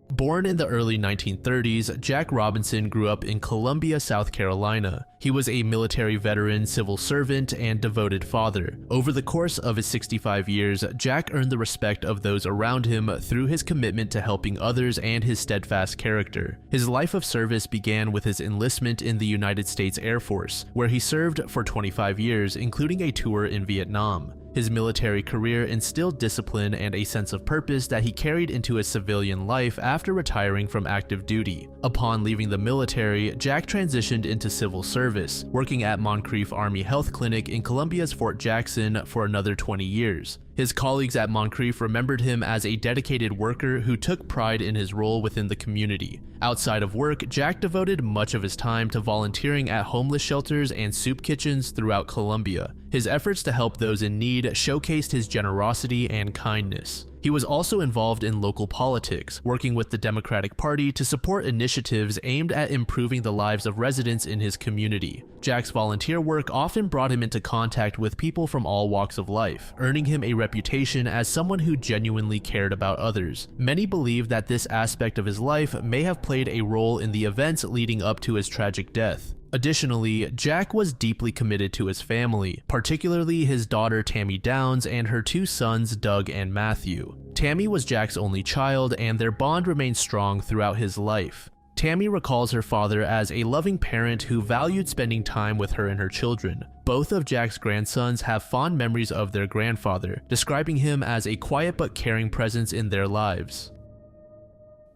Born in the early 1930s, Jack Robinson grew up in Columbia, South Carolina. He was a military veteran, civil servant, and devoted father. Over the course of his 65 years, Jack earned the respect of those around him through his commitment to helping others and his steadfast character. His life of service began with his enlistment in the United States Air Force, where he served for 25 years, including a tour in Vietnam. His military career instilled discipline and a sense of purpose that he carried into his civilian life after retiring from active duty. Upon leaving the military, Jack transitioned into civil service, working at Moncrief Army Health Clinic in Columbia's Fort Jackson for another 20 years. His colleagues at Moncrief remembered him as a dedicated worker who took pride in his role within the community. Outside of work, Jack devoted much of his time to volunteering at homeless shelters and soup kitchens throughout Columbia. His efforts to help those in need showcased his generosity and kindness. He was also involved in local politics, working with the Democratic Party to support initiatives aimed at improving the lives of residents in his community. Jack's volunteer work often brought him into contact with people from all walks of life, earning him a reputation as someone who genuinely cared about others. Many believe that this aspect of his life may have played a role in the events leading up to his tragic death. Additionally, Jack was deeply committed to his family, particularly his daughter Tammy Downs and her two sons Doug and Matthew. Tammy was Jack's only child, and their bond remained strong throughout his life. Tammy recalls her father as a loving parent who valued spending time with her and her children. Both of Jack's grandsons have fond memories of their grandfather, describing him as a quiet but caring presence in their lives.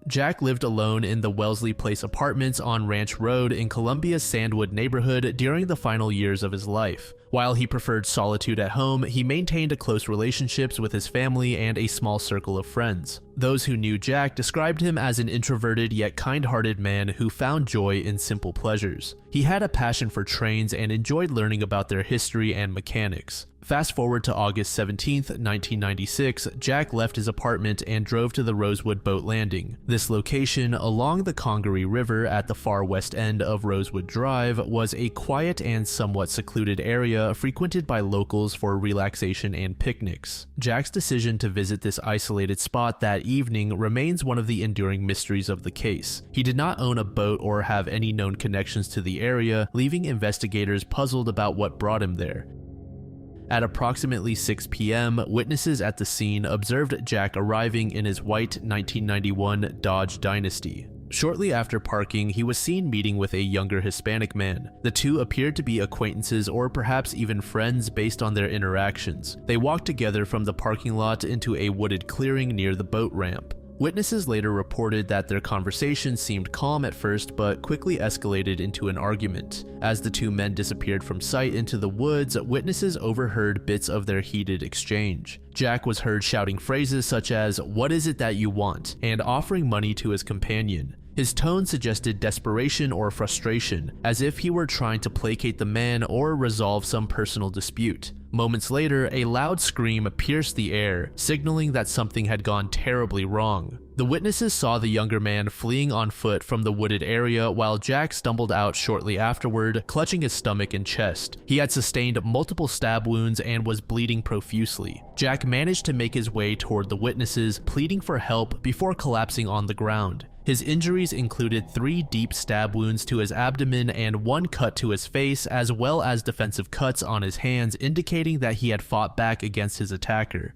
Jack lived alone in the Wellesley Place apartments on Ranch Road in Columbia's Sandwood neighborhood during the final years of his life. While he preferred solitude at home, he maintained close relationships with his family and a small circle of friends. Those who knew Jack described him as an introverted yet kind-hearted man who found joy in simple pleasures. He had a passion for trains and enjoyed learning about their history and mechanics. Fast forward to August 17, 1996, Jack left his apartment and drove to the Rosewood Boat Landing. This location, along the Congaree River at the far west end of Rosewood Drive, was a quiet and somewhat secluded area frequented by locals for relaxation and picnics. Jack's decision to visit this isolated spot that evening remains one of the enduring mysteries of the case. He did not own a boat or have any known connections to the area, leaving investigators puzzled about what brought him there. At approximately 6 p.m., witnesses at the scene observed Jack arriving in his white 1991 Dodge Dynasty. Shortly after parking, he was seen meeting with a younger Hispanic man. The two appeared to be acquaintances or perhaps even friends based on their interactions. They walked together from the parking lot into a wooded clearing near the boat ramp. Witnesses later reported that their conversation seemed calm at first but quickly escalated into an argument. As the two men disappeared from sight into the woods, witnesses overheard bits of their heated exchange. Jack was heard shouting phrases such as, "What is it that you want?" and offering money to his companion. His tone suggested desperation or frustration, as if he were trying to placate the man or resolve some personal dispute. Moments later, a loud scream pierced the air, signaling that something had gone terribly wrong. The witnesses saw the younger man fleeing on foot from the wooded area while Jack stumbled out shortly afterward, clutching his stomach and chest. He had sustained multiple stab wounds and was bleeding profusely. Jack managed to make his way toward the witnesses, pleading for help before collapsing on the ground. His injuries included 3 deep stab wounds to his abdomen and 1 cut to his face, as well as defensive cuts on his hands, indicating that he had fought back against his attacker.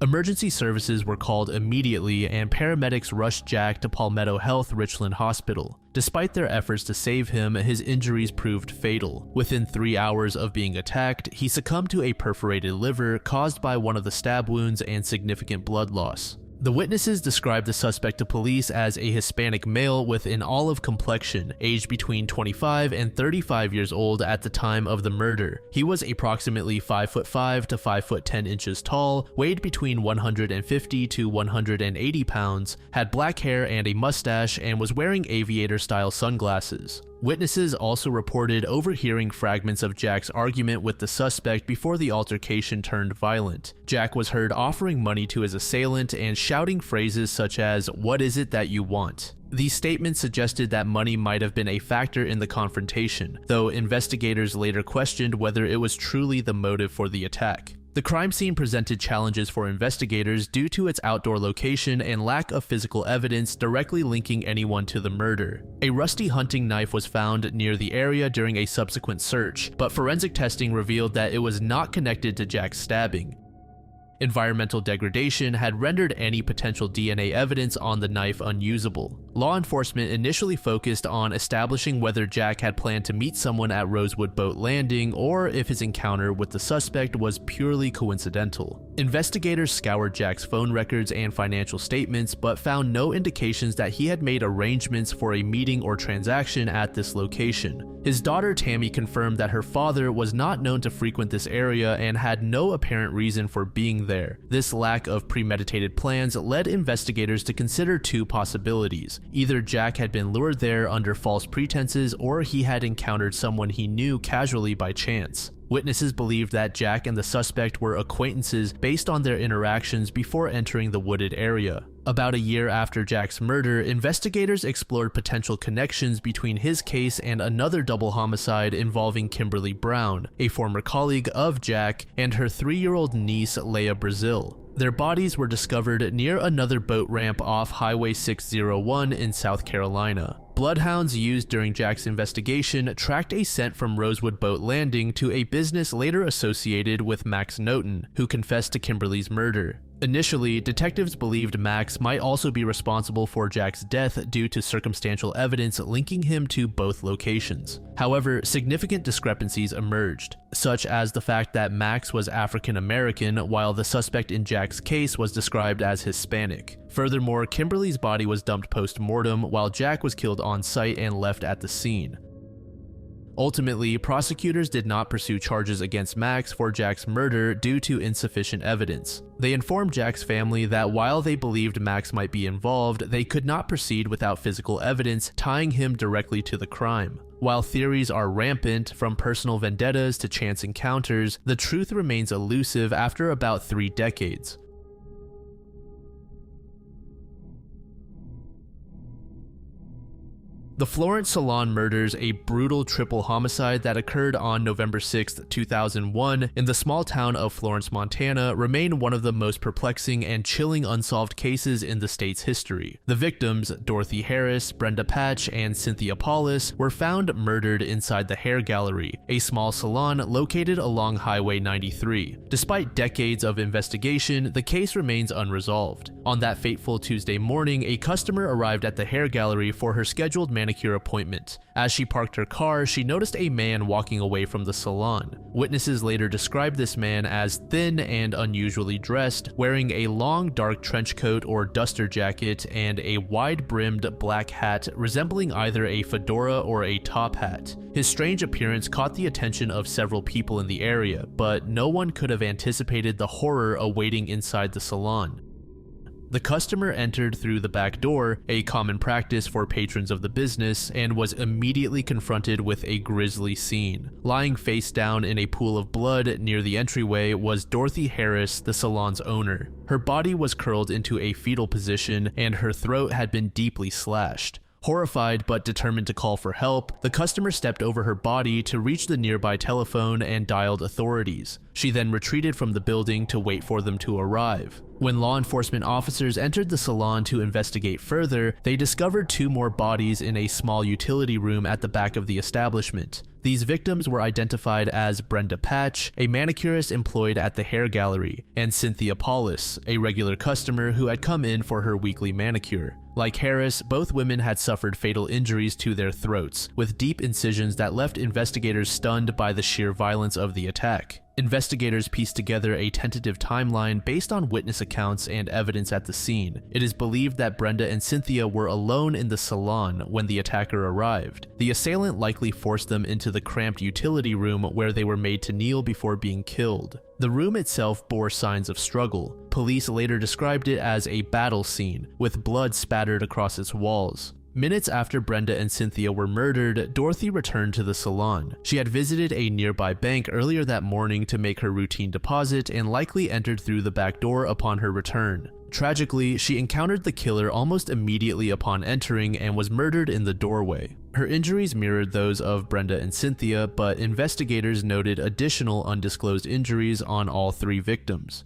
Emergency services were called immediately and paramedics rushed Jack to Palmetto Health Richland Hospital. Despite their efforts to save him, his injuries proved fatal. Within 3 hours of being attacked, he succumbed to a perforated liver caused by one of the stab wounds and significant blood loss. The witnesses described the suspect to police as a Hispanic male with an olive complexion, aged between 25 and 35 years old at the time of the murder. He was approximately 5'5" to 5'10" inches tall, weighed between 150 to 180 pounds, had black hair and a mustache, and was wearing aviator-style sunglasses. Witnesses also reported overhearing fragments of Jack's argument with the suspect before the altercation turned violent. Jack was heard offering money to his assailant and shouting phrases such as, "What is it that you want?" These statements suggested that money might have been a factor in the confrontation, though investigators later questioned whether it was truly the motive for the attack. The crime scene presented challenges for investigators due to its outdoor location and lack of physical evidence directly linking anyone to the murder. A rusty hunting knife was found near the area during a subsequent search, but forensic testing revealed that it was not connected to Jack's stabbing. Environmental degradation had rendered any potential DNA evidence on the knife unusable. Law enforcement initially focused on establishing whether Jack had planned to meet someone at Rosewood Boat Landing or if his encounter with the suspect was purely coincidental. Investigators scoured Jack's phone records and financial statements but found no indications that he had made arrangements for a meeting or transaction at this location. His daughter Tammy confirmed that her father was not known to frequent this area and had no apparent reason for being there. This lack of premeditated plans led investigators to consider two possibilities. Either Jack had been lured there under false pretenses or he had encountered someone he knew casually by chance. Witnesses believed that Jack and the suspect were acquaintances based on their interactions before entering the wooded area. About a year after Jack's murder, investigators explored potential connections between his case and another double homicide involving Kimberly Brown, a former colleague of Jack, and her 3-year-old niece Leah Brazil. Their bodies were discovered near another boat ramp off Highway 601 in South Carolina. Bloodhounds used during Jack's investigation tracked a scent from Rosewood Boat Landing to a business later associated with Max Noten, who confessed to Kimberly's murder. Initially, detectives believed Max might also be responsible for Jack's death due to circumstantial evidence linking him to both locations. However, significant discrepancies emerged, such as the fact that Max was African American while the suspect in Jack's case was described as Hispanic. Furthermore, Kimberly's body was dumped post-mortem while Jack was killed on site and left at the scene. Ultimately, prosecutors did not pursue charges against Max for Jack's murder due to insufficient evidence. They informed Jack's family that while they believed Max might be involved, they could not proceed without physical evidence tying him directly to the crime. While theories are rampant, from personal vendettas to chance encounters, the truth remains elusive after about 3 decades. The Florence salon murders, a brutal triple homicide that occurred on November 6, 2001 in the small town of Florence, Montana, remain one of the most perplexing and chilling unsolved cases in the state's history. The victims, Dorothy Harris, Brenda Patch, and Cynthia Paulus, were found murdered inside the Hair Gallery, a small salon located along Highway 93. Despite decades of investigation, the case remains unresolved. On that fateful Tuesday morning, a customer arrived at the Hair Gallery for her scheduled manicure appointment. As she parked her car, she noticed a man walking away from the salon. Witnesses later described this man as thin and unusually dressed, wearing a long dark trench coat or duster jacket and a wide-brimmed black hat resembling either a fedora or a top hat. His strange appearance caught the attention of several people in the area, but no one could have anticipated the horror awaiting inside the salon. The customer entered through the back door, a common practice for patrons of the business, and was immediately confronted with a grisly scene. Lying face down in a pool of blood near the entryway was Dorothy Harris, the salon's owner. Her body was curled into a fetal position, and her throat had been deeply slashed. Horrified but determined to call for help, the customer stepped over her body to reach the nearby telephone and dialed authorities. She then retreated from the building to wait for them to arrive. When law enforcement officers entered the salon to investigate further, they discovered 2 more bodies in a small utility room at the back of the establishment. These victims were identified as Brenda Patch, a manicurist employed at the Hair Gallery, and Cynthia Paulus, a regular customer who had come in for her weekly manicure. Like Harris, both women had suffered fatal injuries to their throats, with deep incisions that left investigators stunned by the sheer violence of the attack. Investigators pieced together a tentative timeline based on witness accounts and evidence at the scene. It is believed that Brenda and Cynthia were alone in the salon when the attacker arrived. The assailant likely forced them into the cramped utility room where they were made to kneel before being killed. The room itself bore signs of struggle. Police later described it as a battle scene, with blood spattered across its walls. Minutes after Brenda and Cynthia were murdered, Dorothy returned to the salon. She had visited a nearby bank earlier that morning to make her routine deposit and likely entered through the back door upon her return. Tragically, she encountered the killer almost immediately upon entering and was murdered in the doorway. Her injuries mirrored those of Brenda and Cynthia, but investigators noted additional undisclosed injuries on all three victims.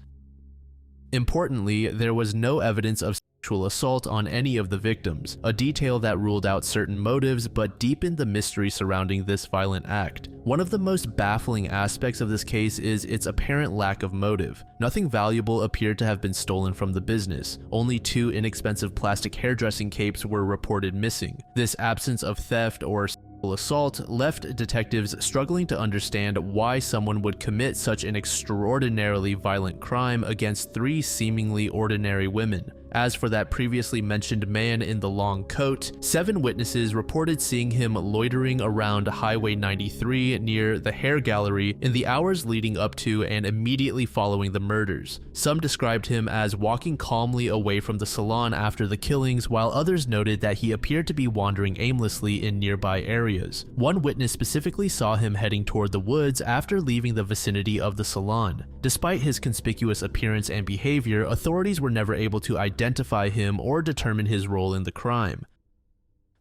Importantly, there was no evidence of sexual assault on any of the victims, a detail that ruled out certain motives but deepened the mystery surrounding this violent act. One of the most baffling aspects of this case is its apparent lack of motive. Nothing valuable appeared to have been stolen from the business. Only 2 inexpensive plastic hairdressing capes were reported missing. This absence of theft or sexual assault left detectives struggling to understand why someone would commit such an extraordinarily violent crime against 3 seemingly ordinary women. As for that previously mentioned man in the long coat, 7 witnesses reported seeing him loitering around Highway 93 near the hair gallery in the hours leading up to and immediately following the murders. Some described him as walking calmly away from the salon after the killings, while others noted that he appeared to be wandering aimlessly in nearby areas. One witness specifically saw him heading toward the woods after leaving the vicinity of the salon. Despite his conspicuous appearance and behavior, authorities were never able to identify him or determine his role in the crime.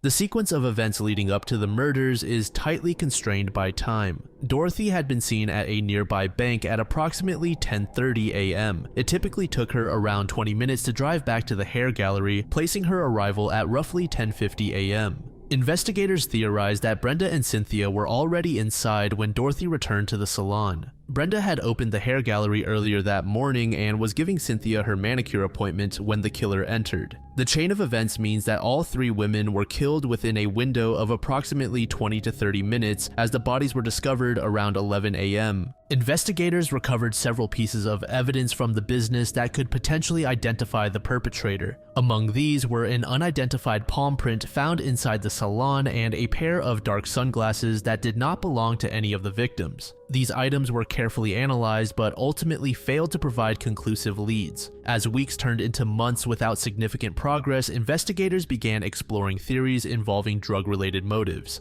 The sequence of events leading up to the murders is tightly constrained by time. Dorothy had been seen at a nearby bank at approximately 10:30 a.m. It typically took her around 20 minutes to drive back to the hair gallery, placing her arrival at roughly 10:50 a.m. Investigators theorized that Brenda and Cynthia were already inside when Dorothy returned to the salon. Brenda had opened the hair gallery earlier that morning and was giving Cynthia her manicure appointment when the killer entered. The chain of events means that all 3 women were killed within a window of approximately 20 to 30 minutes, as the bodies were discovered around 11 a.m. Investigators recovered several pieces of evidence from the business that could potentially identify the perpetrator. Among these were an unidentified palm print found inside the salon and a pair of dark sunglasses that did not belong to any of the victims. These items were carefully analyzed but ultimately failed to provide conclusive leads. As weeks turned into months without significant progress, investigators began exploring theories involving drug-related motives.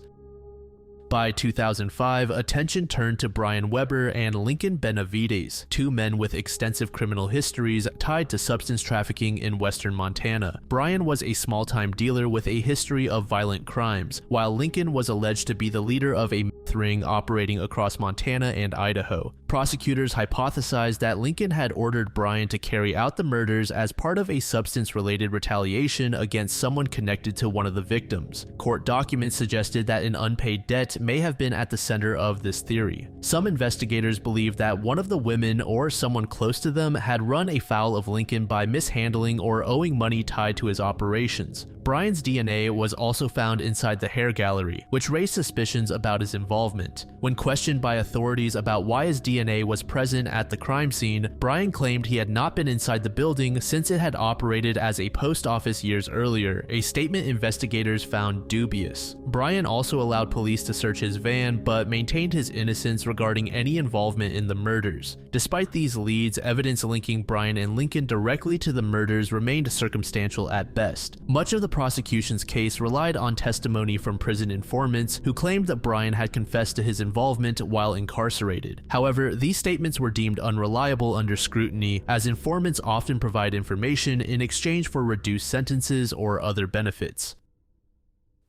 By 2005, attention turned to Brian Weber and Lincoln Benavides, 2 men with extensive criminal histories tied to substance trafficking in western Montana. Brian was a small-time dealer with a history of violent crimes, while Lincoln was alleged to be the leader of a meth ring operating across Montana and Idaho. Prosecutors hypothesized that Lincoln had ordered Brian to carry out the murders as part of a substance-related retaliation against someone connected to one of the victims. Court documents suggested that an unpaid debt may have been at the center of this theory. Some investigators believe that one of the women or someone close to them had run afoul of Lincoln by mishandling or owing money tied to his operations. Brian's DNA was also found inside the hair gallery, which raised suspicions about his involvement. When questioned by authorities about why his DNA was present at the crime scene, Brian claimed he had not been inside the building since it had operated as a post office years earlier, a statement investigators found dubious. Brian also allowed police to search his van, but maintained his innocence regarding any involvement in the murders. Despite these leads, evidence linking Brian and Lincoln directly to the murders remained circumstantial at best. Much of the prosecution's case relied on testimony from prison informants who claimed that Brian had confessed to his involvement while incarcerated. However, these statements were deemed unreliable under scrutiny, as informants often provide information in exchange for reduced sentences or other benefits.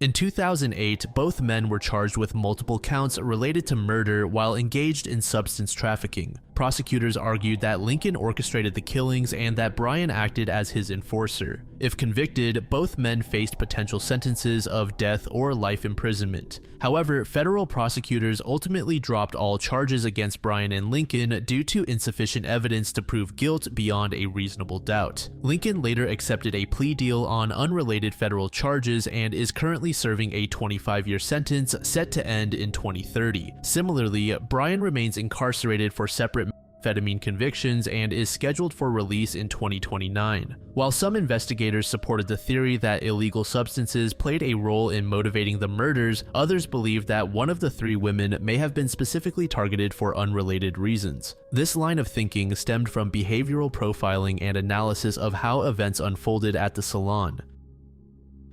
In 2008, both men were charged with multiple counts related to murder while engaged in substance trafficking. Prosecutors argued that Lincoln orchestrated the killings and that Brian acted as his enforcer. If convicted, both men faced potential sentences of death or life imprisonment. However, federal prosecutors ultimately dropped all charges against Brian and Lincoln due to insufficient evidence to prove guilt beyond a reasonable doubt. Lincoln later accepted a plea deal on unrelated federal charges and is currently serving a 25-year sentence set to end in 2030. Similarly, Brian remains incarcerated for separate methamphetamine convictions and is scheduled for release in 2029. While some investigators supported the theory that illegal substances played a role in motivating the murders, others believe that one of the 3 women may have been specifically targeted for unrelated reasons. This line of thinking stemmed from behavioral profiling and analysis of how events unfolded at the salon.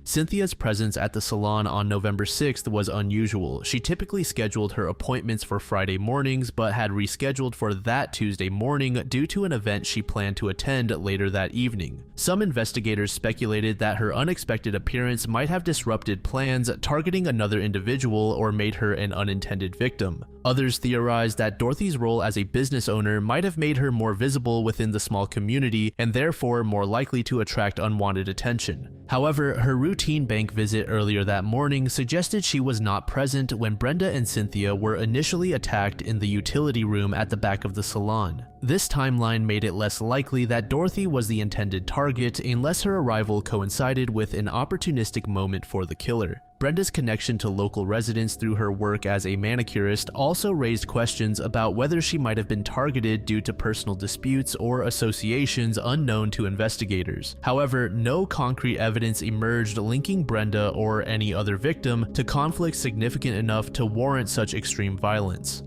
Cynthia's presence at the salon on November 6th was unusual. She typically scheduled her appointments for Friday mornings, but had rescheduled for that Tuesday morning due to an event she planned to attend later that evening. Some investigators speculated that her unexpected appearance might have disrupted plans, targeting another individual, or made her an unintended victim. Others theorized that Dorothy's role as a business owner might have made her more visible within the small community and therefore more likely to attract unwanted attention. However, her routine bank visit earlier that morning suggested she was not present when Brenda and Cynthia were initially attacked in the utility room at the back of the salon. This timeline made it less likely that Dorothy was the intended target unless her arrival coincided with an opportunistic moment for the killer. Brenda's connection to local residents through her work as a manicurist also raised questions about whether she might have been targeted due to personal disputes or associations unknown to investigators. However, no concrete evidence emerged linking Brenda or any other victim to conflicts significant enough to warrant such extreme violence.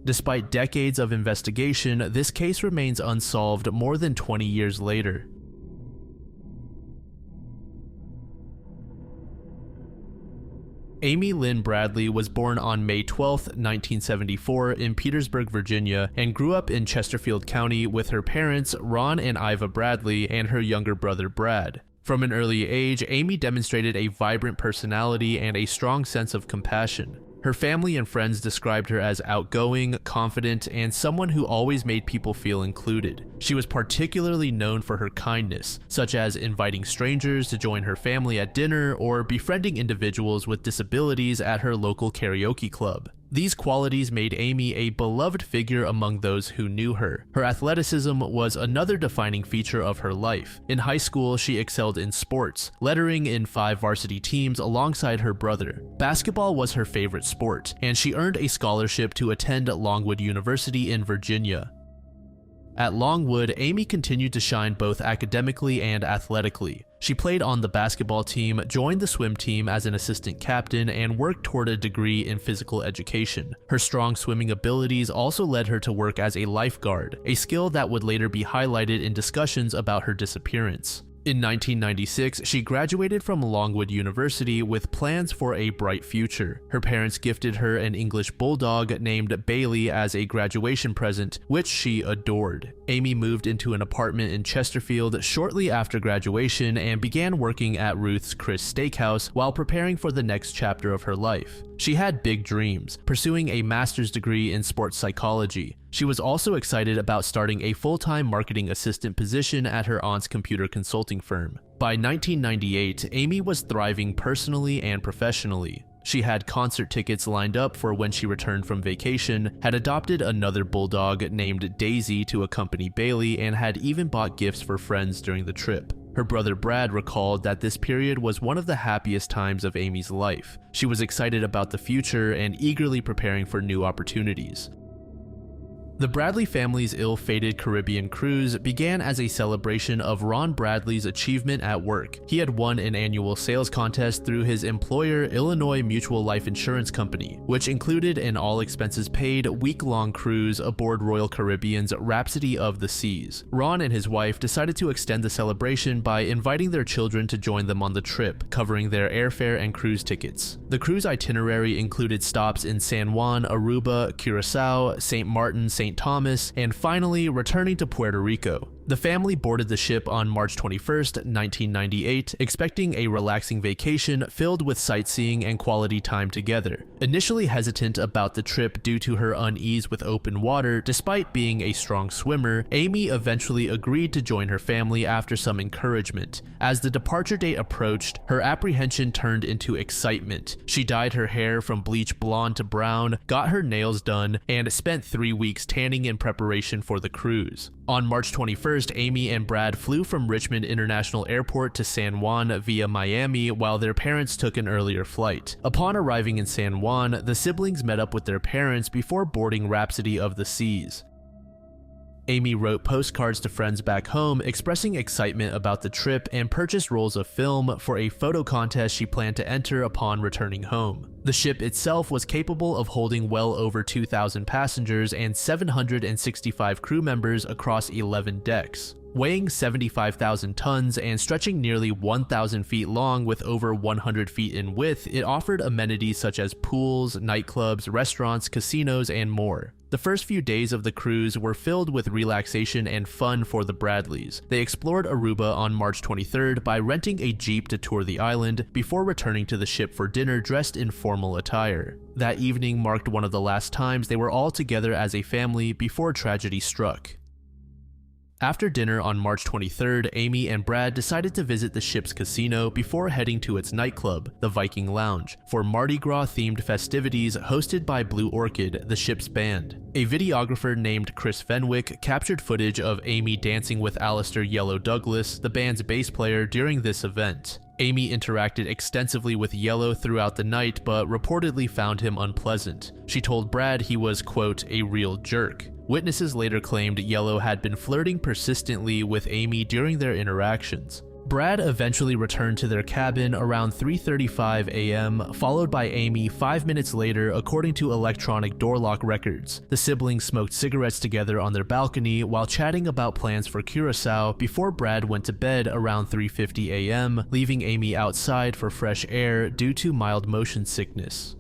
Despite decades of investigation, this case remains unsolved more than 20 years later. Amy Lynn Bradley was born on May 12, 1974 in Petersburg, Virginia, and grew up in Chesterfield County with her parents, Ron and Iva Bradley, and her younger brother, Brad. From an early age, Amy demonstrated a vibrant personality and a strong sense of compassion. Her family and friends described her as outgoing, confident, and someone who always made people feel included. She was particularly known for her kindness, such as inviting strangers to join her family at dinner or befriending individuals with disabilities at her local karaoke club. These qualities made Amy a beloved figure among those who knew her. Her athleticism was another defining feature of her life. In high school, she excelled in sports, lettering in 5 varsity teams alongside her brother. Basketball was her favorite sport, and she earned a scholarship to attend Longwood University in Virginia. At Longwood, Amy continued to shine both academically and athletically. She played on the basketball team, joined the swim team as an assistant captain, and worked toward a degree in physical education. Her strong swimming abilities also led her to work as a lifeguard, a skill that would later be highlighted in discussions about her disappearance. In 1996, she graduated from Longwood University with plans for a bright future. Her parents gifted her an English bulldog named Bailey as a graduation present, which she adored. Amy moved into an apartment in Chesterfield shortly after graduation and began working at Ruth's Chris Steakhouse while preparing for the next chapter of her life. She had big dreams, pursuing a master's degree in sports psychology. She was also excited about starting a full-time marketing assistant position at her aunt's computer consulting firm. By 1998, Amy was thriving personally and professionally. She had concert tickets lined up for when she returned from vacation, had adopted another bulldog named Daisy to accompany Bailey, and had even bought gifts for friends during the trip. Her brother Brad recalled that this period was one of the happiest times of Amy's life. She was excited about the future and eagerly preparing for new opportunities. The Bradley family's ill-fated Caribbean cruise began as a celebration of Ron Bradley's achievement at work. He had won an annual sales contest through his employer, Illinois Mutual Life Insurance Company, which included an all-expenses-paid week-long cruise aboard Royal Caribbean's Rhapsody of the Seas. Ron and his wife decided to extend the celebration by inviting their children to join them on the trip, covering their airfare and cruise tickets. The cruise itinerary included stops in San Juan, Aruba, Curacao, St. Martin, St. Thomas, and finally returning to Puerto Rico. The family boarded the ship on March 21, 1998, expecting a relaxing vacation filled with sightseeing and quality time together. Initially hesitant about the trip due to her unease with open water, despite being a strong swimmer, Amy eventually agreed to join her family after some encouragement. As the departure date approached, her apprehension turned into excitement. She dyed her hair from bleach blonde to brown, got her nails done, and spent 3 weeks tanning in preparation for the cruise. On March 21st, Amy and Brad flew from Richmond International Airport to San Juan via Miami while their parents took an earlier flight. Upon arriving in San Juan, the siblings met up with their parents before boarding Rhapsody of the Seas. Amy wrote postcards to friends back home expressing excitement about the trip and purchased rolls of film for a photo contest she planned to enter upon returning home. The ship itself was capable of holding well over 2,000 passengers and 765 crew members across 11 decks. Weighing 75,000 tons and stretching nearly 1,000 feet long with over 100 feet in width, it offered amenities such as pools, nightclubs, restaurants, casinos, and more. The first few days of the cruise were filled with relaxation and fun for the Bradleys. They explored Aruba on March 23rd by renting a jeep to tour the island before returning to the ship for dinner dressed in formal attire. That evening marked one of the last times they were all together as a family before tragedy struck. After dinner on March 23rd, Amy and Brad decided to visit the ship's casino before heading to its nightclub, the Viking Lounge, for Mardi Gras-themed festivities hosted by Blue Orchid, the ship's band. A videographer named Chris Fenwick captured footage of Amy dancing with Alistair Yellow Douglas, the band's bass player, during this event. Amy interacted extensively with Yellow throughout the night, but reportedly found him unpleasant. She told Brad he was, quote, a real jerk. Witnesses later claimed Yellow had been flirting persistently with Amy during their interactions. Brad eventually returned to their cabin around 3:35 a.m., followed by Amy 5 minutes later, according to electronic door lock records. The siblings smoked cigarettes together on their balcony while chatting about plans for Curacao before Brad went to bed around 3:50 a.m., leaving Amy outside for fresh air due to mild motion sickness.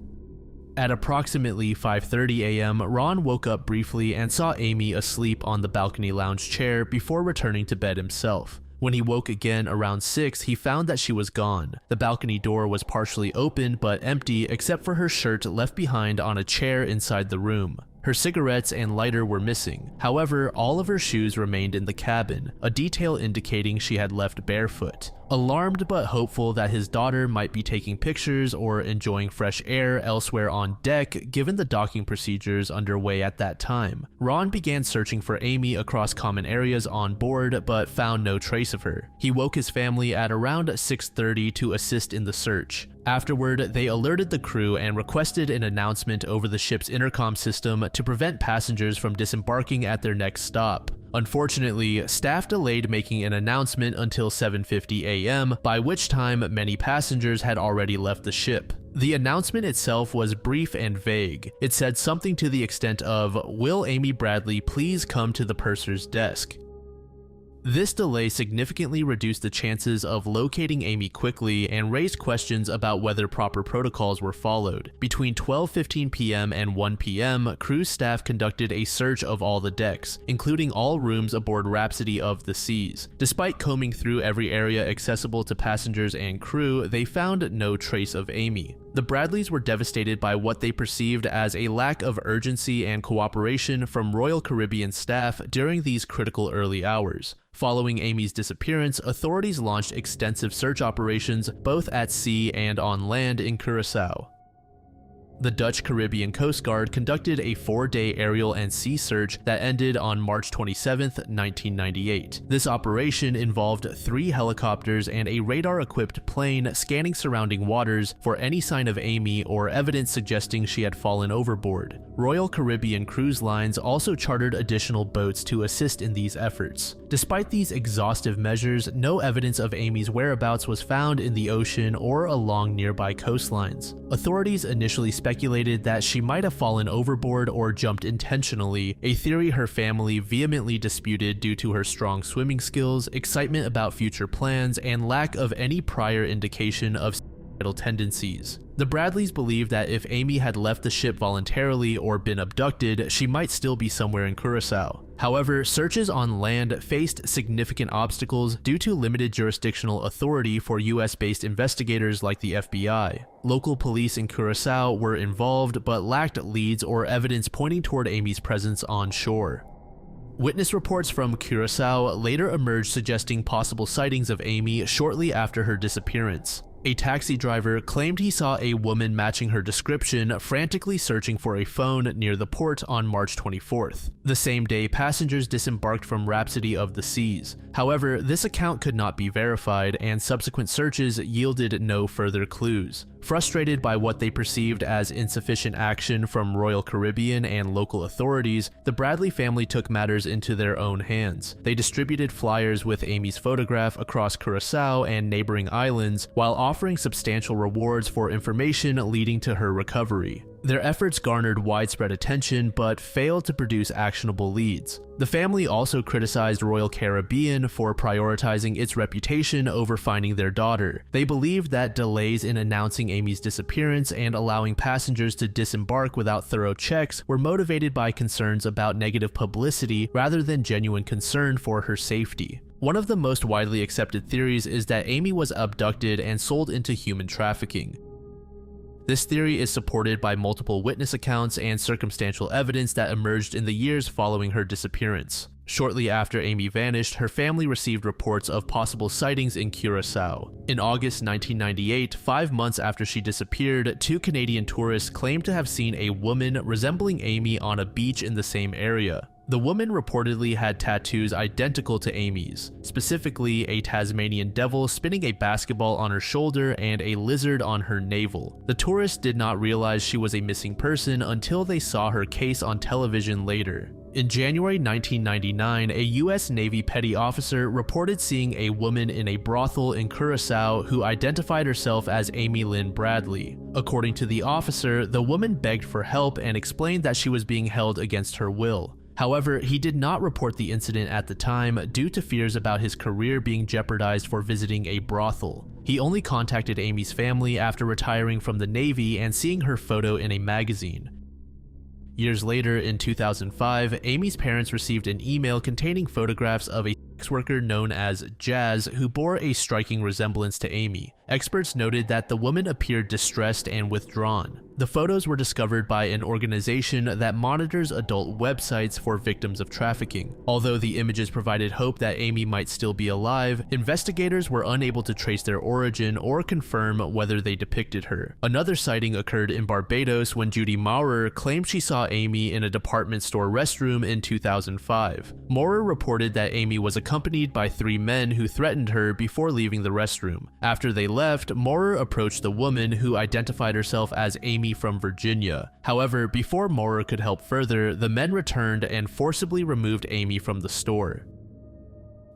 At approximately 5:30 a.m., Ron woke up briefly and saw Amy asleep on the balcony lounge chair before returning to bed himself. When he woke again around 6, he found that she was gone. The balcony door was partially open but empty except for her shirt left behind on a chair inside the room. Her cigarettes and lighter were missing. However, all of her shoes remained in the cabin, a detail indicating she had left barefoot. Alarmed but hopeful that his daughter might be taking pictures or enjoying fresh air elsewhere on deck given the docking procedures underway at that time, Ron began searching for Amy across common areas on board but found no trace of her. He woke his family at around 6:30 to assist in the search. Afterward, they alerted the crew and requested an announcement over the ship's intercom system to prevent passengers from disembarking at their next stop. Unfortunately, staff delayed making an announcement until 7:50 a.m., by which time many passengers had already left the ship. The announcement itself was brief and vague. It said something to the extent of, "Will Amy Bradley please come to the purser's desk?" This delay significantly reduced the chances of locating Amy quickly and raised questions about whether proper protocols were followed. Between 12:15 p.m. and 1 p.m., cruise staff conducted a search of all the decks, including all rooms aboard Rhapsody of the Seas. Despite combing through every area accessible to passengers and crew, they found no trace of Amy. The Bradleys were devastated by what they perceived as a lack of urgency and cooperation from Royal Caribbean staff during these critical early hours. Following Amy's disappearance, authorities launched extensive search operations both at sea and on land in Curacao. The Dutch Caribbean Coast Guard conducted a 4-day aerial and sea search that ended on March 27, 1998. This operation involved 3 helicopters and a radar-equipped plane scanning surrounding waters for any sign of Amy or evidence suggesting she had fallen overboard. Royal Caribbean Cruise Lines also chartered additional boats to assist in these efforts. Despite these exhaustive measures, no evidence of Amy's whereabouts was found in the ocean or along nearby coastlines. Authorities initially speculated that she might have fallen overboard or jumped intentionally, a theory her family vehemently disputed due to her strong swimming skills, excitement about future plans, and lack of any prior indication of suicidal tendencies. The Bradleys believed that if Amy had left the ship voluntarily or been abducted, she might still be somewhere in Curacao. However, searches on land faced significant obstacles due to limited jurisdictional authority for US-based investigators like the FBI. Local police in Curacao were involved but lacked leads or evidence pointing toward Amy's presence on shore. Witness reports from Curacao later emerged suggesting possible sightings of Amy shortly after her disappearance. A taxi driver claimed he saw a woman matching her description frantically searching for a phone near the port on March 24th. The same day, passengers disembarked from Rhapsody of the Seas. However, this account could not be verified, and subsequent searches yielded no further clues. Frustrated by what they perceived as insufficient action from Royal Caribbean and local authorities, the Bradley family took matters into their own hands. They distributed flyers with Amy's photograph across Curacao and neighboring islands, while offering substantial rewards for information leading to her recovery. Their efforts garnered widespread attention but failed to produce actionable leads. The family also criticized Royal Caribbean for prioritizing its reputation over finding their daughter. They believed that delays in announcing Amy's disappearance and allowing passengers to disembark without thorough checks were motivated by concerns about negative publicity rather than genuine concern for her safety. One of the most widely accepted theories is that Amy was abducted and sold into human trafficking. This theory is supported by multiple witness accounts and circumstantial evidence that emerged in the years following her disappearance. Shortly after Amy vanished, her family received reports of possible sightings in Curacao. In August 1998, 5 months after she disappeared, 2 Canadian tourists claimed to have seen a woman resembling Amy on a beach in the same area. The woman reportedly had tattoos identical to Amy's, specifically a Tasmanian devil spinning a basketball on her shoulder and a lizard on her navel. The tourists did not realize she was a missing person until they saw her case on television later. In January 1999, a U.S. Navy petty officer reported seeing a woman in a brothel in Curacao who identified herself as Amy Lynn Bradley. According to the officer, the woman begged for help and explained that she was being held against her will. However, he did not report the incident at the time due to fears about his career being jeopardized for visiting a brothel. He only contacted Amy's family after retiring from the Navy and seeing her photo in a magazine. Years later, in 2005, Amy's parents received an email containing photographs of a sex worker known as Jazz who bore a striking resemblance to Amy. Experts noted that the woman appeared distressed and withdrawn. The photos were discovered by an organization that monitors adult websites for victims of trafficking. Although the images provided hope that Amy might still be alive, investigators were unable to trace their origin or confirm whether they depicted her. Another sighting occurred in Barbados when Judy Maurer claimed she saw Amy in a department store restroom in 2005. Maurer reported that Amy was accompanied by 3 men who threatened her before leaving the restroom. After they left, Maurer approached the woman who identified herself as Amy from Virginia. However, before Maurer could help further, the men returned and forcibly removed Amy from the store.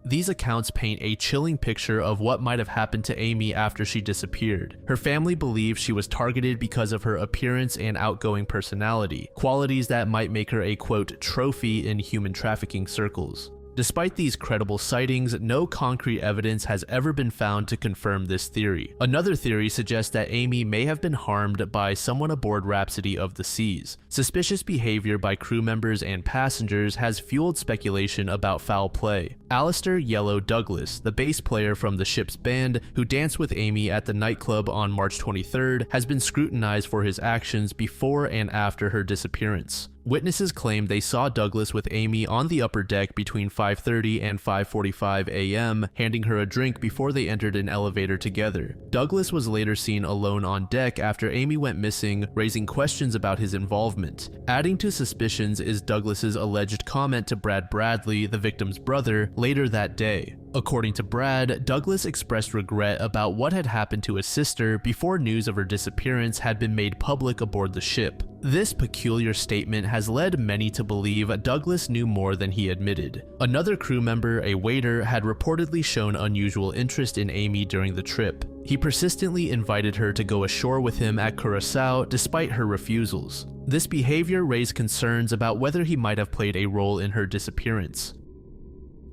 These accounts paint a chilling picture of what might have happened to Amy after she disappeared. Her family believes she was targeted because of her appearance and outgoing personality, qualities that might make her a quote trophy in human trafficking circles. Despite these credible sightings, no concrete evidence has ever been found to confirm this theory. Another theory suggests that Amy may have been harmed by someone aboard Rhapsody of the Seas. Suspicious behavior by crew members and passengers has fueled speculation about foul play. Alistair "Yellow" Douglas, the bass player from the ship's band who danced with Amy at the nightclub on March 23rd, has been scrutinized for his actions before and after her disappearance. Witnesses claim they saw Douglas with Amy on the upper deck between 5:30 and 5:45 a.m., handing her a drink before they entered an elevator together. Douglas was later seen alone on deck after Amy went missing, raising questions about his involvement. Adding to suspicions is Douglas's alleged comment to Brad Bradley, the victim's brother, later that day. According to Brad, Douglas expressed regret about what had happened to his sister before news of her disappearance had been made public aboard the ship. This peculiar statement has led many to believe Douglas knew more than he admitted. Another crew member, a waiter, had reportedly shown unusual interest in Amy during the trip. He persistently invited her to go ashore with him at Curacao despite her refusals. This behavior raised concerns about whether he might have played a role in her disappearance.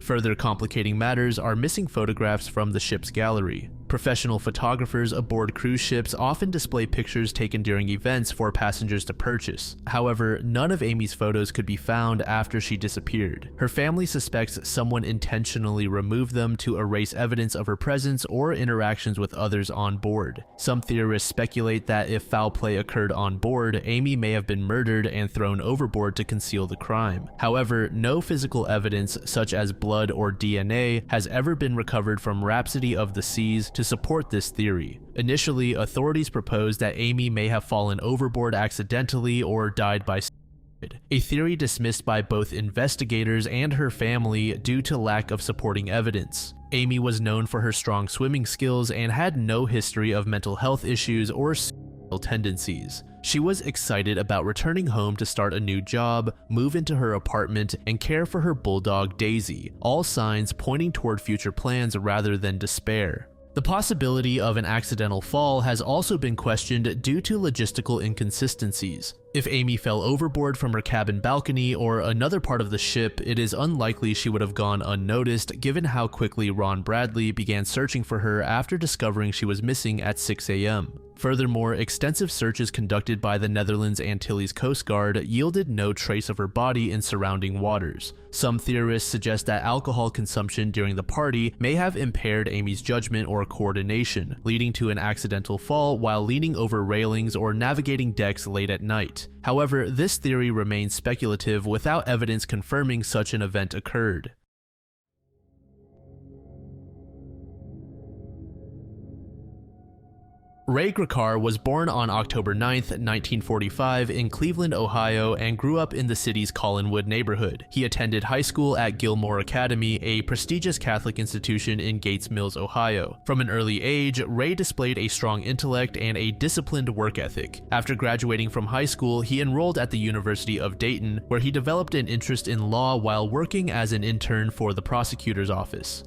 Further complicating matters are missing photographs from the ship's gallery. Professional photographers aboard cruise ships often display pictures taken during events for passengers to purchase. However, none of Amy's photos could be found after she disappeared. Her family suspects someone intentionally removed them to erase evidence of her presence or interactions with others on board. Some theorists speculate that if foul play occurred on board, Amy may have been murdered and thrown overboard to conceal the crime. However, no physical evidence such as blood or DNA has ever been recovered from Rhapsody of the Seas to support this theory. Initially, authorities proposed that Amy may have fallen overboard accidentally or died by suicide, a theory dismissed by both investigators and her family due to lack of supporting evidence. Amy was known for her strong swimming skills and had no history of mental health issues or suicidal tendencies. She was excited about returning home to start a new job, move into her apartment, and care for her bulldog Daisy, all signs pointing toward future plans rather than despair. The possibility of an accidental fall has also been questioned due to logistical inconsistencies. If Amy fell overboard from her cabin balcony or another part of the ship, it is unlikely she would have gone unnoticed given how quickly Ron Bradley began searching for her after discovering she was missing at 6 a.m. Furthermore, extensive searches conducted by the Netherlands Antilles Coast Guard yielded no trace of her body in surrounding waters. Some theorists suggest that alcohol consumption during the party may have impaired Amy's judgment or coordination, leading to an accidental fall while leaning over railings or navigating decks late at night. However, this theory remains speculative without evidence confirming such an event occurred. Ray Gricar was born on October 9, 1945 in Cleveland, Ohio, and grew up in the city's Collinwood neighborhood. He attended high school at Gilmore Academy, a prestigious Catholic institution in Gates Mills, Ohio. From an early age, Ray displayed a strong intellect and a disciplined work ethic. After graduating from high school, he enrolled at the University of Dayton, where he developed an interest in law while working as an intern for the prosecutor's office.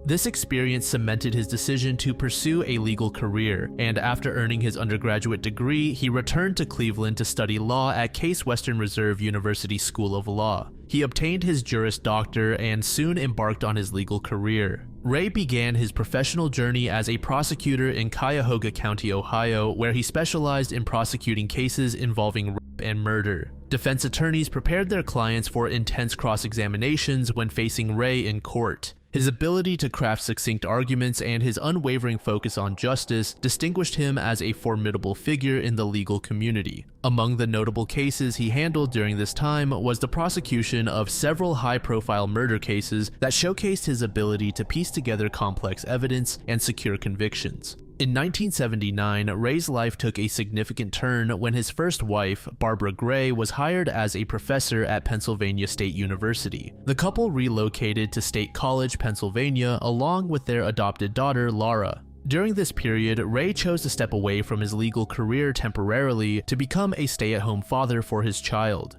This experience cemented his decision to pursue a legal career, and after earning his undergraduate degree, he returned to Cleveland to study law at Case Western Reserve University School of Law. He obtained his Juris Doctor and soon embarked on his legal career. Ray began his professional journey as a prosecutor in Cuyahoga County, Ohio, where he specialized in prosecuting cases involving rape and murder. Defense attorneys prepared their clients for intense cross-examinations when facing Ray in court. His ability to craft succinct arguments and his unwavering focus on justice distinguished him as a formidable figure in the legal community. Among the notable cases he handled during this time was the prosecution of several high-profile murder cases that showcased his ability to piece together complex evidence and secure convictions. In 1979, Ray's life took a significant turn when his first wife, Barbara Gray, was hired as a professor at Pennsylvania State University. The couple relocated to State College, Pennsylvania, along with their adopted daughter, Laura. During this period, Ray chose to step away from his legal career temporarily to become a stay-at-home father for his child.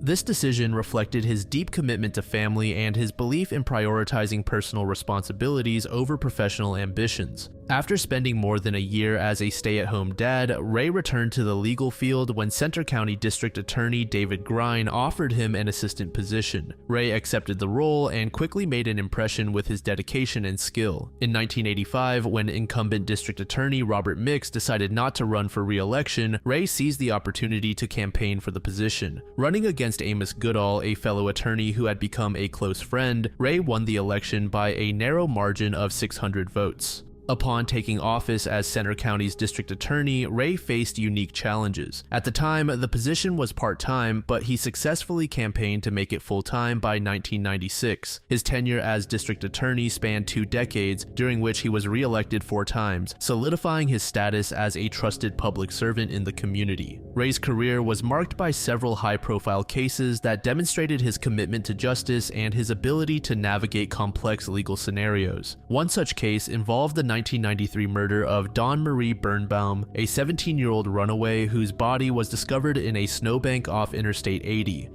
This decision reflected his deep commitment to family and his belief in prioritizing personal responsibilities over professional ambitions. After spending more than a year as a stay-at-home dad, Ray returned to the legal field when Centre County District Attorney David Grine offered him an assistant position. Ray accepted the role and quickly made an impression with his dedication and skill. In 1985, when incumbent District Attorney Robert Mix decided not to run for re-election, Ray seized the opportunity to campaign for the position. Running against Amos Goodall, a fellow attorney who had become a close friend, Ray won the election by a narrow margin of 600 votes. Upon taking office as Centre County's district attorney, Ray faced unique challenges. At the time, the position was part-time, but he successfully campaigned to make it full-time by 1996. His tenure as district attorney spanned 2 decades, during which he was re-elected 4 times, solidifying his status as a trusted public servant in the community. Ray's career was marked by several high-profile cases that demonstrated his commitment to justice and his ability to navigate complex legal scenarios. One such case involved the 1993 murder of Dawn Marie Birnbaum, a 17-year-old runaway whose body was discovered in a snowbank off Interstate 80.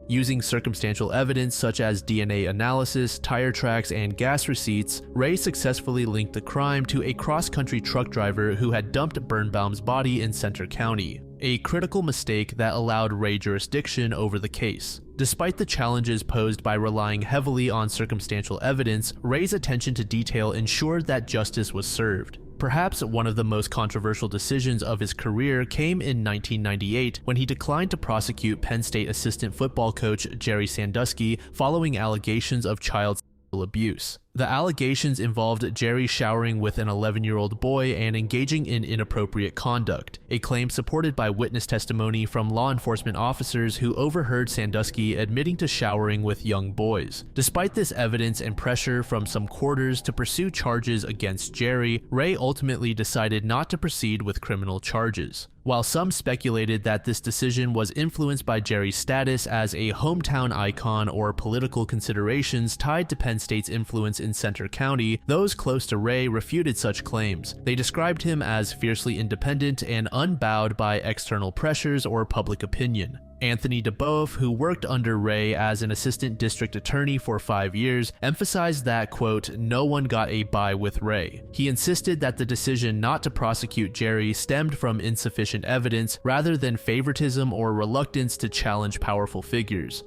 Using circumstantial evidence such as DNA analysis, tire tracks, and gas receipts, Ray successfully linked the crime to a cross-country truck driver who had dumped Birnbaum's body in Centre County, a critical mistake that allowed Ray jurisdiction over the case. Despite the challenges posed by relying heavily on circumstantial evidence, Ray's attention to detail ensured that justice was served. Perhaps one of the most controversial decisions of his career came in 1998 when he declined to prosecute Penn State assistant football coach Jerry Sandusky following allegations of child sexual abuse. The allegations involved Jerry showering with an 11-year-old boy and engaging in inappropriate conduct, a claim supported by witness testimony from law enforcement officers who overheard Sandusky admitting to showering with young boys. Despite this evidence and pressure from some quarters to pursue charges against Jerry, Ray ultimately decided not to proceed with criminal charges. While some speculated that this decision was influenced by Jerry's status as a hometown icon or political considerations tied to Penn State's influence in Centre County, those close to Ray refuted such claims. They described him as fiercely independent and unbowed by external pressures or public opinion. Anthony DeBoeuf, who worked under Ray as an assistant district attorney for 5 years, emphasized that, quote, no one got a bye with Ray. He insisted that the decision not to prosecute Jerry stemmed from insufficient evidence rather than favoritism or reluctance to challenge powerful figures.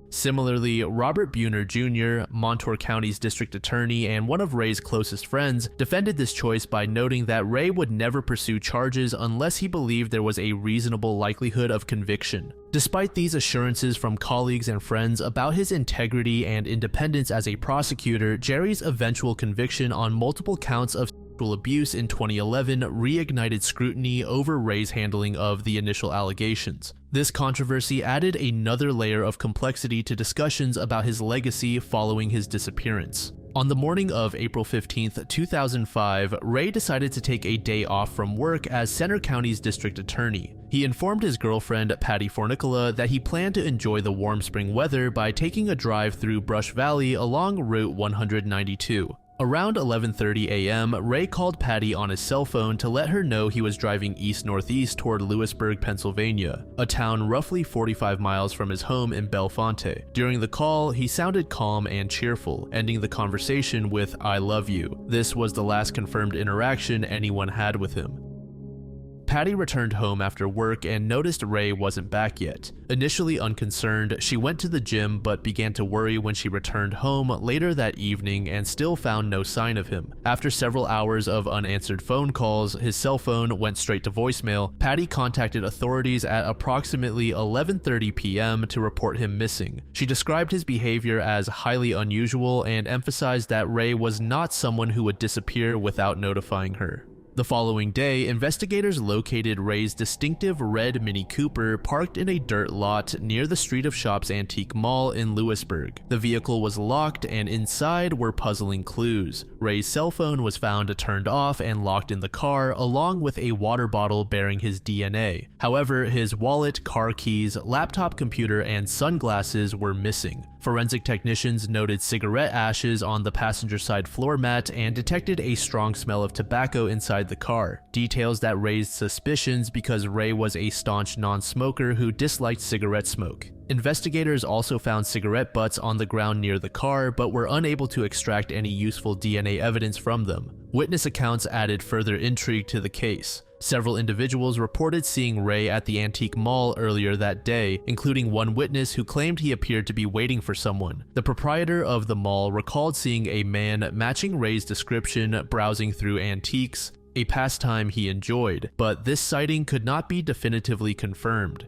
Similarly, Robert Buhner Jr., Montour County's district attorney and one of Ray's closest friends, defended this choice by noting that Ray would never pursue charges unless he believed there was a reasonable likelihood of conviction. Despite these assurances from colleagues and friends about his integrity and independence as a prosecutor, Jerry's eventual conviction on multiple counts of sexual abuse in 2011 reignited scrutiny over Ray's handling of the initial allegations. This controversy added another layer of complexity to discussions about his legacy following his disappearance. On the morning of April 15, 2005, Ray decided to take a day off from work as Center County's district attorney. He informed his girlfriend, Patty Fornicola, that he planned to enjoy the warm spring weather by taking a drive through Brush Valley along Route 192. Around 11:30 a.m., Ray called Patty on his cell phone to let her know he was driving east-northeast toward Lewisburg, Pennsylvania, a town roughly 45 miles from his home in Bellefonte. During the call, he sounded calm and cheerful, ending the conversation with "I love you." This was the last confirmed interaction anyone had with him. Patty returned home after work and noticed Ray wasn't back yet. Initially unconcerned, she went to the gym but began to worry when she returned home later that evening and still found no sign of him. After several hours of unanswered phone calls, his cell phone went straight to voicemail. Patty contacted authorities at approximately 11:30 p.m. to report him missing. She described his behavior as highly unusual and emphasized that Ray was not someone who would disappear without notifying her. The following day, investigators located Ray's distinctive red Mini Cooper parked in a dirt lot near the Street of Shops Antique Mall in Lewisburg. The vehicle was locked and inside were puzzling clues. Ray's cell phone was found turned off and locked in the car, along with a water bottle bearing his DNA. However, his wallet, car keys, laptop computer, and sunglasses were missing. Forensic technicians noted cigarette ashes on the passenger side floor mat and detected a strong smell of tobacco inside the car, details that raised suspicions because Ray was a staunch non-smoker who disliked cigarette smoke. Investigators also found cigarette butts on the ground near the car, but were unable to extract any useful DNA evidence from them. Witness accounts added further intrigue to the case. Several individuals reported seeing Ray at the antique mall earlier that day, including one witness who claimed he appeared to be waiting for someone. The proprietor of the mall recalled seeing a man matching Ray's description browsing through antiques, a pastime he enjoyed, but this sighting could not be definitively confirmed.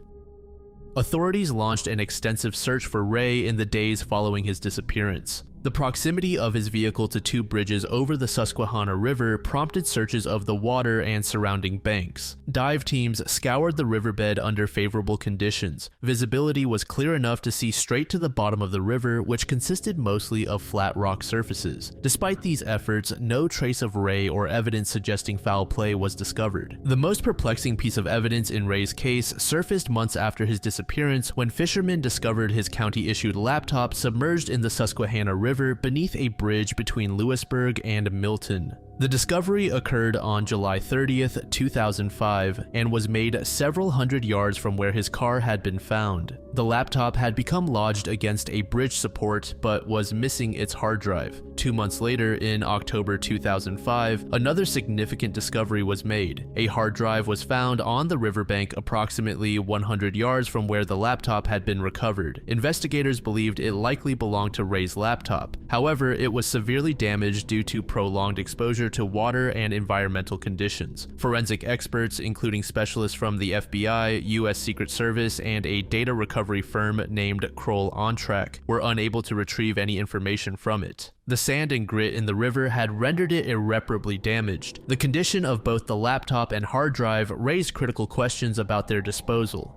Authorities launched an extensive search for Ray in the days following his disappearance. The proximity of his vehicle to two bridges over the Susquehanna River prompted searches of the water and surrounding banks. Dive teams scoured the riverbed under favorable conditions. Visibility was clear enough to see straight to the bottom of the river, which consisted mostly of flat rock surfaces. Despite these efforts, no trace of Ray or evidence suggesting foul play was discovered. The most perplexing piece of evidence in Ray's case surfaced months after his disappearance when fishermen discovered his county-issued laptop submerged in the Susquehanna River beneath a bridge between Lewisburg and Milton. The discovery occurred on July 30th, 2005, and was made several hundred yards from where his car had been found. The laptop had become lodged against a bridge support, but was missing its hard drive. 2 months later, in October 2005, another significant discovery was made. A hard drive was found on the riverbank approximately 100 yards from where the laptop had been recovered. Investigators believed it likely belonged to Ray's laptop. However, it was severely damaged due to prolonged exposure to water and environmental conditions. Forensic experts, including specialists from the FBI, U.S. Secret Service, and a data recovery firm named Kroll OnTrack, were unable to retrieve any information from it. The sand and grit in the river had rendered it irreparably damaged. The condition of both the laptop and hard drive raised critical questions about their disposal.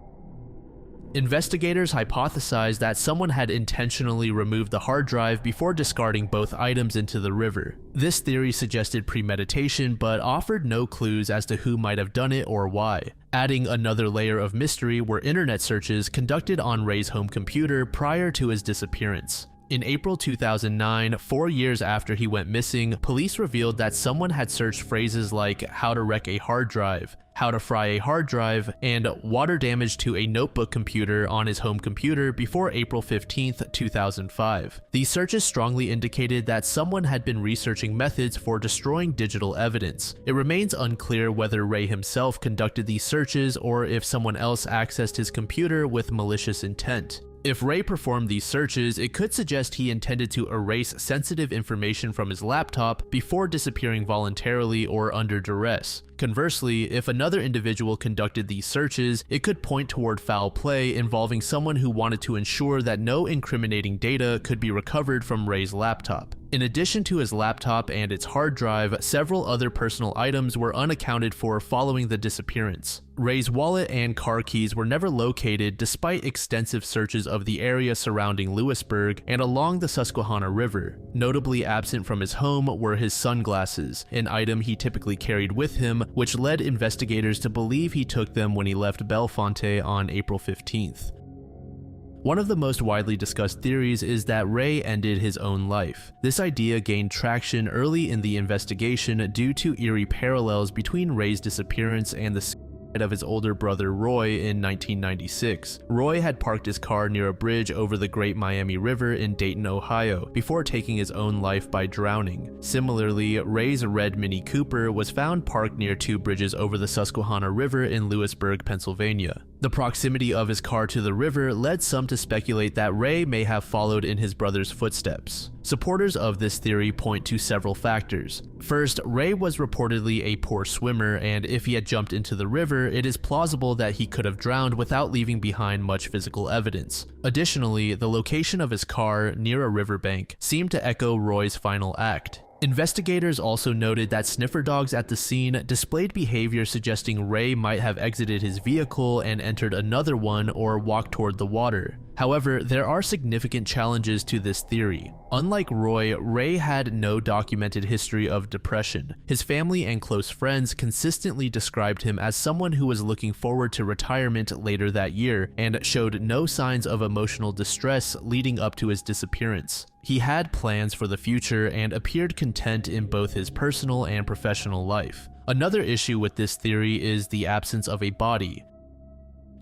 Investigators hypothesized that someone had intentionally removed the hard drive before discarding both items into the river. This theory suggested premeditation, but offered no clues as to who might have done it or why. Adding another layer of mystery were internet searches conducted on Ray's home computer prior to his disappearance. In April 2009, 4 years after he went missing, police revealed that someone had searched phrases like "how to wreck a hard drive," "how to fry a hard drive," and "water damage to a notebook computer" on his home computer before April 15, 2005. These searches strongly indicated that someone had been researching methods for destroying digital evidence. It remains unclear whether Ray himself conducted these searches or if someone else accessed his computer with malicious intent. If Ray performed these searches, it could suggest he intended to erase sensitive information from his laptop before disappearing voluntarily or under duress. Conversely, if another individual conducted these searches, it could point toward foul play involving someone who wanted to ensure that no incriminating data could be recovered from Ray's laptop. In addition to his laptop and its hard drive, several other personal items were unaccounted for following the disappearance. Ray's wallet and car keys were never located despite extensive searches of the area surrounding Lewisburg and along the Susquehanna River. Notably absent from his home were his sunglasses, an item he typically carried with him, which led investigators to believe he took them when he left Bellefonte on April 15th. One of the most widely discussed theories is that Ray ended his own life. This idea gained traction early in the investigation due to eerie parallels between Ray's disappearance and the suicide of his older brother Roy in 1996. Roy had parked his car near a bridge over the Great Miami River in Dayton, Ohio, before taking his own life by drowning. Similarly, Ray's red Mini Cooper was found parked near 2 bridges over the Susquehanna River in Lewisburg, Pennsylvania. The proximity of his car to the river led some to speculate that Ray may have followed in his brother's footsteps. Supporters of this theory point to several factors. First, Ray was reportedly a poor swimmer, and if he had jumped into the river, it is plausible that he could have drowned without leaving behind much physical evidence. Additionally, the location of his car near a riverbank seemed to echo Roy's final act. Investigators also noted that sniffer dogs at the scene displayed behavior suggesting Ray might have exited his vehicle and entered another one or walked toward the water. However, there are significant challenges to this theory. Unlike Roy, Ray had no documented history of depression. His family and close friends consistently described him as someone who was looking forward to retirement later that year and showed no signs of emotional distress leading up to his disappearance. He had plans for the future and appeared content in both his personal and professional life. Another issue with this theory is the absence of a body.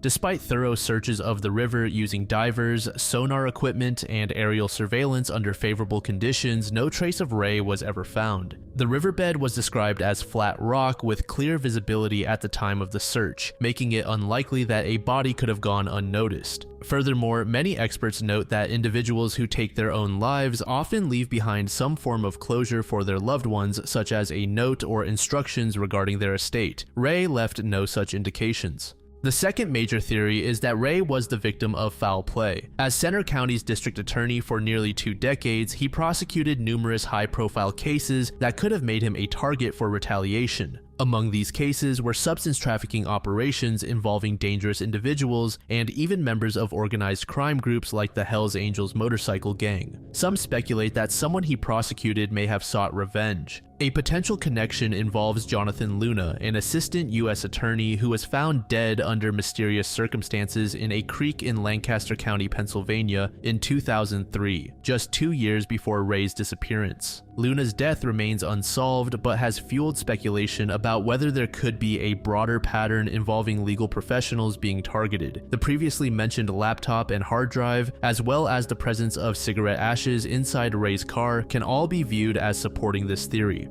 Despite thorough searches of the river using divers, sonar equipment, and aerial surveillance under favorable conditions, no trace of Ray was ever found. The riverbed was described as flat rock with clear visibility at the time of the search, making it unlikely that a body could have gone unnoticed. Furthermore, many experts note that individuals who take their own lives often leave behind some form of closure for their loved ones, such as a note or instructions regarding their estate. Ray left no such indications. The second major theory is that Ray was the victim of foul play. As Centre County's district attorney for nearly 2 decades, he prosecuted numerous high-profile cases that could have made him a target for retaliation. Among these cases were substance trafficking operations involving dangerous individuals and even members of organized crime groups like the Hells Angels motorcycle gang. Some speculate that someone he prosecuted may have sought revenge. A potential connection involves Jonathan Luna, an assistant U.S. attorney who was found dead under mysterious circumstances in a creek in Lancaster County, Pennsylvania in 2003, just 2 years before Ray's disappearance. Luna's death remains unsolved but has fueled speculation about whether there could be a broader pattern involving legal professionals being targeted. The previously mentioned laptop and hard drive, as well as the presence of cigarette ashes inside Ray's car, can all be viewed as supporting this theory.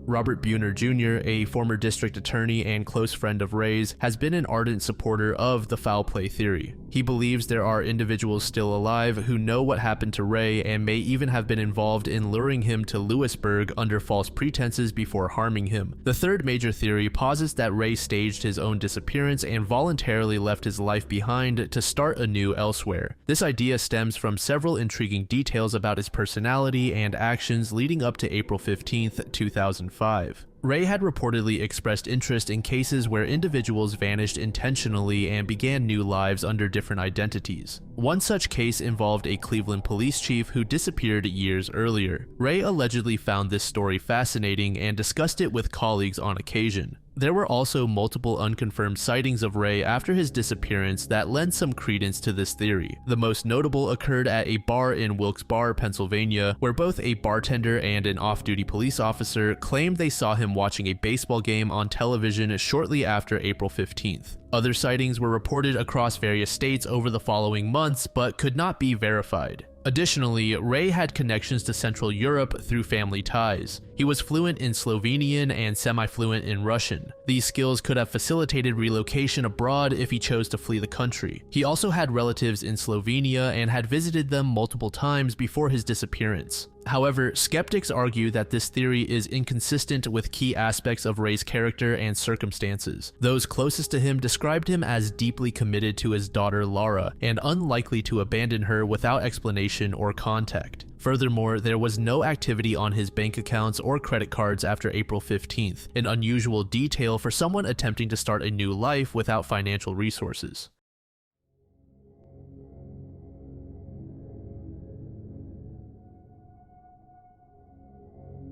Robert Buhner Jr., a former district attorney and close friend of Ray's, has been an ardent supporter of the foul play theory. He believes there are individuals still alive who know what happened to Ray and may even have been involved in luring him to Lewisburg under false pretenses before harming him. The third major theory posits that Ray staged his own disappearance and voluntarily left his life behind to start anew elsewhere. This idea stems from several intriguing details about his personality and actions leading up to April 15th, 2005. Ray had reportedly expressed interest in cases where individuals vanished intentionally and began new lives under different identities. One such case involved a Cleveland police chief who disappeared years earlier. Ray allegedly found this story fascinating and discussed it with colleagues on occasion. There were also multiple unconfirmed sightings of Ray after his disappearance that lend some credence to this theory. The most notable occurred at a bar in Wilkes-Barre, Pennsylvania, where both a bartender and an off-duty police officer claimed they saw him watching a baseball game on television shortly after April 15th. Other sightings were reported across various states over the following months, but could not be verified. Additionally, Ray had connections to Central Europe through family ties. He was fluent in Slovenian and semi-fluent in Russian. These skills could have facilitated relocation abroad if he chose to flee the country. He also had relatives in Slovenia and had visited them multiple times before his disappearance. However, skeptics argue that this theory is inconsistent with key aspects of Ray's character and circumstances. Those closest to him described him as deeply committed to his daughter Laura and unlikely to abandon her without explanation or contact. Furthermore, there was no activity on his bank accounts or credit cards after April 15th, an unusual detail for someone attempting to start a new life without financial resources.